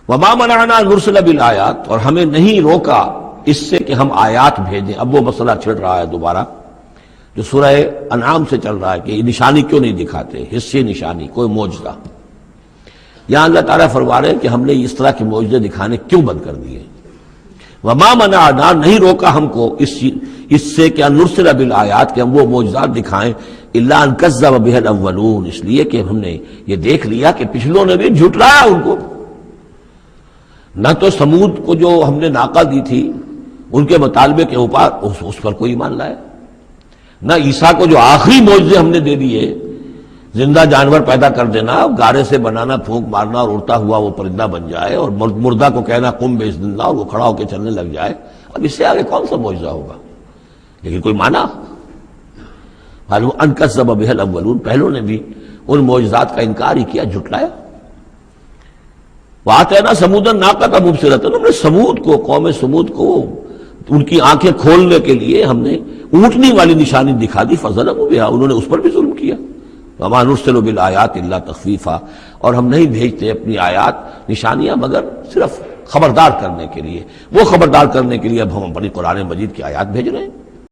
وما منعنا ان نرسل بالآیات، اور ہمیں نہیں روکا اس سے کہ ہم آیات بھیجیں۔ اب وہ مسئلہ چھڑ رہا ہے دوبارہ جو سورہ انعام سے چل رہا ہے کہ یہ نشانی کیوں نہیں دکھاتے، حصے نشانی، کوئی معجزہ۔ یہاں اللہ تعالیٰ فرما رہے ہیں کہ ہم نے اس طرح کے معجزے دکھانے کیوں بند کر دیے۔ وما منعنا، نہیں روکا ہم کو اس سے کہ ان نرسل بالآیات، کہ ہم وہ معجزات دکھائیں، الا ان کذب بها الاولون، اس لیے کہ ہم نے یہ دیکھ لیا کہ پچھلوں نے بھی جھٹلایا ان کو۔ نہ تو سمود کو جو ہم نے ناقہ دی تھی ان کے مطالبے کے اوپر اس پر کوئی ایمان لائے، نہ عیسیٰ کو جو آخری معجزے ہم نے دے دیے، زندہ جانور پیدا کر دینا، گارے سے بنانا، پھونک مارنا اور اڑتا ہوا وہ پرندہ بن جائے، اور مردہ کو کہنا قم باذن اللہ اور وہ کھڑا ہو کے چلنے لگ جائے، اب اس سے آگے کون سا معجزہ ہوگا؟ لیکن کوئی مانا معلوم ان کذب بها الاولون، پہلوں نے بھی ان معجزات کا انکار ہی کیا، جھٹلایا۔ وآتینا ثمود الناقۃ مبصرۃ، ہم نے سمود کو، قوم سمود کو ان کی آنکھیں کھولنے کے لیے ہم نے اونٹنی والی نشانی دکھا دی، فظلموا بها، انہوں نے اس پر بھی ظلم کیا۔ وما نرسل بالآیات الا تخفیفا، اور ہم نہیں بھیجتے اپنی آیات نشانیاں مگر صرف خبردار کرنے کے لیے۔ وہ خبردار کرنے کے لیے اب ہم اپنی قرآن مجید کی آیات بھیج رہے ہیں۔